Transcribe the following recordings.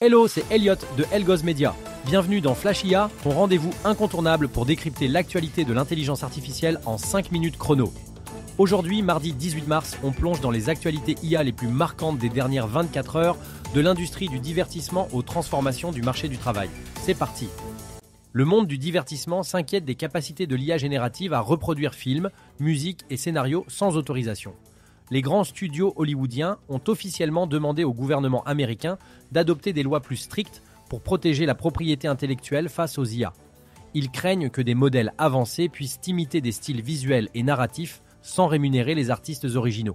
Hello, c'est Elliot de Elgoz Media. Bienvenue dans Flash IA, ton rendez-vous incontournable pour décrypter l'actualité de l'intelligence artificielle en 5 minutes chrono. Aujourd'hui, mardi 18 mars, on plonge dans les actualités IA les plus marquantes des dernières 24 heures, de l'industrie du divertissement aux transformations du marché du travail. C'est parti. Le monde du divertissement s'inquiète des capacités de l'IA générative à reproduire films, musique et scénarios sans autorisation. Les grands studios hollywoodiens ont officiellement demandé au gouvernement américain d'adopter des lois plus strictes pour protéger la propriété intellectuelle face aux IA. Ils craignent que des modèles avancés puissent imiter des styles visuels et narratifs sans rémunérer les artistes originaux.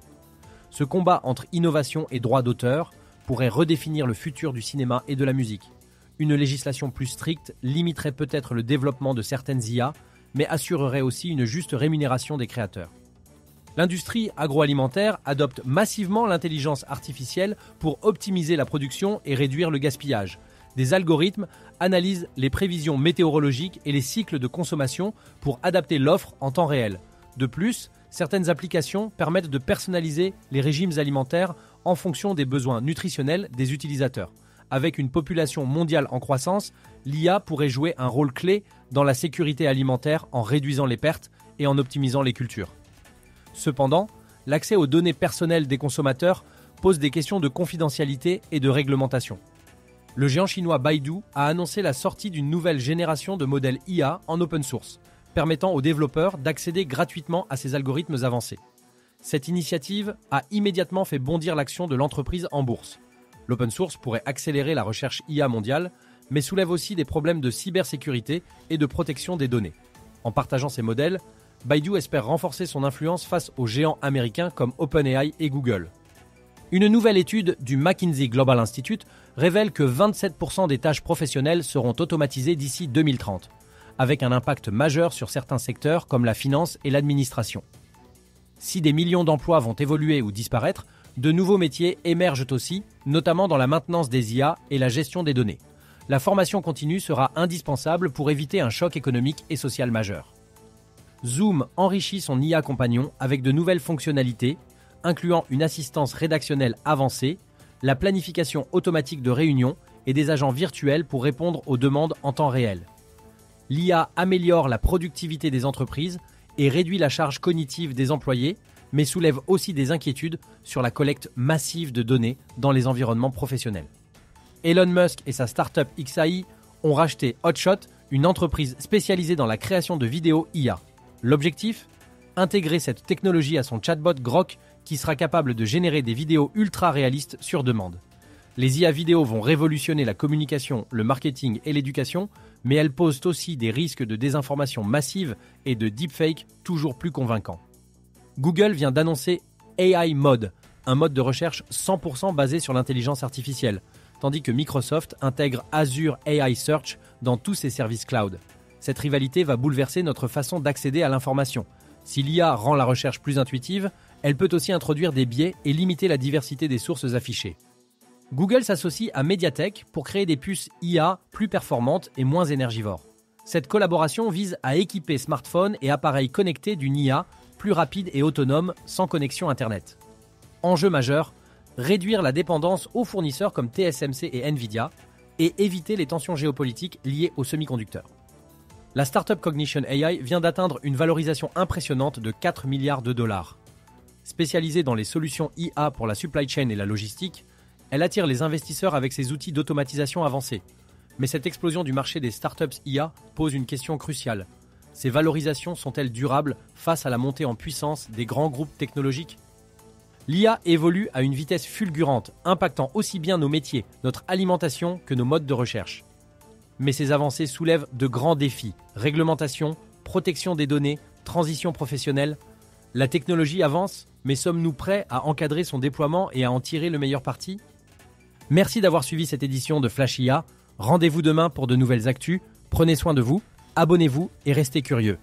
Ce combat entre innovation et droit d'auteur pourrait redéfinir le futur du cinéma et de la musique. Une législation plus stricte limiterait peut-être le développement de certaines IA, mais assurerait aussi une juste rémunération des créateurs. L'industrie agroalimentaire adopte massivement l'intelligence artificielle pour optimiser la production et réduire le gaspillage. Des algorithmes analysent les prévisions météorologiques et les cycles de consommation pour adapter l'offre en temps réel. De plus, certaines applications permettent de personnaliser les régimes alimentaires en fonction des besoins nutritionnels des utilisateurs. Avec une population mondiale en croissance, l'IA pourrait jouer un rôle clé dans la sécurité alimentaire en réduisant les pertes et en optimisant les cultures. Cependant, l'accès aux données personnelles des consommateurs pose des questions de confidentialité et de réglementation. Le géant chinois Baidu a annoncé la sortie d'une nouvelle génération de modèles IA en open source, permettant aux développeurs d'accéder gratuitement à ces algorithmes avancés. Cette initiative a immédiatement fait bondir l'action de l'entreprise en bourse. L'open source pourrait accélérer la recherche IA mondiale, mais soulève aussi des problèmes de cybersécurité et de protection des données. En partageant ces modèles, Baidu espère renforcer son influence face aux géants américains comme OpenAI et Google. Une nouvelle étude du McKinsey Global Institute révèle que 27% des tâches professionnelles seront automatisées d'ici 2030, avec un impact majeur sur certains secteurs comme la finance et l'administration. Si des millions d'emplois vont évoluer ou disparaître, de nouveaux métiers émergent aussi, notamment dans la maintenance des IA et la gestion des données. La formation continue sera indispensable pour éviter un choc économique et social majeur. Zoom enrichit son IA compagnon avec de nouvelles fonctionnalités, incluant une assistance rédactionnelle avancée, la planification automatique de réunions et des agents virtuels pour répondre aux demandes en temps réel. L'IA améliore la productivité des entreprises et réduit la charge cognitive des employés, mais soulève aussi des inquiétudes sur la collecte massive de données dans les environnements professionnels. Elon Musk et sa startup XAI ont racheté Hotshot, une entreprise spécialisée dans la création de vidéos IA. L'objectif ? Intégrer cette technologie à son chatbot Grok qui sera capable de générer des vidéos ultra réalistes sur demande. Les IA vidéo vont révolutionner la communication, le marketing et l'éducation, mais elles posent aussi des risques de désinformation massive et de deepfake toujours plus convaincants. Google vient d'annoncer AI Mode, un mode de recherche 100% basé sur l'intelligence artificielle, tandis que Microsoft intègre Azure AI Search dans tous ses services cloud. Cette rivalité va bouleverser notre façon d'accéder à l'information. Si l'IA rend la recherche plus intuitive, elle peut aussi introduire des biais et limiter la diversité des sources affichées. Google s'associe à Mediatek pour créer des puces IA plus performantes et moins énergivores. Cette collaboration vise à équiper smartphones et appareils connectés d'une IA plus rapide et autonome sans connexion Internet. Enjeu majeur, réduire la dépendance aux fournisseurs comme TSMC et Nvidia et éviter les tensions géopolitiques liées aux semi-conducteurs. La startup Cognition AI vient d'atteindre une valorisation impressionnante de 4 milliards de dollars. Spécialisée dans les solutions IA pour la supply chain et la logistique, elle attire les investisseurs avec ses outils d'automatisation avancés. Mais cette explosion du marché des startups IA pose une question cruciale. Ces valorisations sont-elles durables face à la montée en puissance des grands groupes technologiques ? L'IA évolue à une vitesse fulgurante, impactant aussi bien nos métiers, notre alimentation que nos modes de recherche. Mais ces avancées soulèvent de grands défis. Réglementation, protection des données, transition professionnelle. La technologie avance, mais sommes-nous prêts à encadrer son déploiement et à en tirer le meilleur parti ? Merci d'avoir suivi cette édition de Flash IA. Rendez-vous demain pour de nouvelles actus. Prenez soin de vous, abonnez-vous et restez curieux.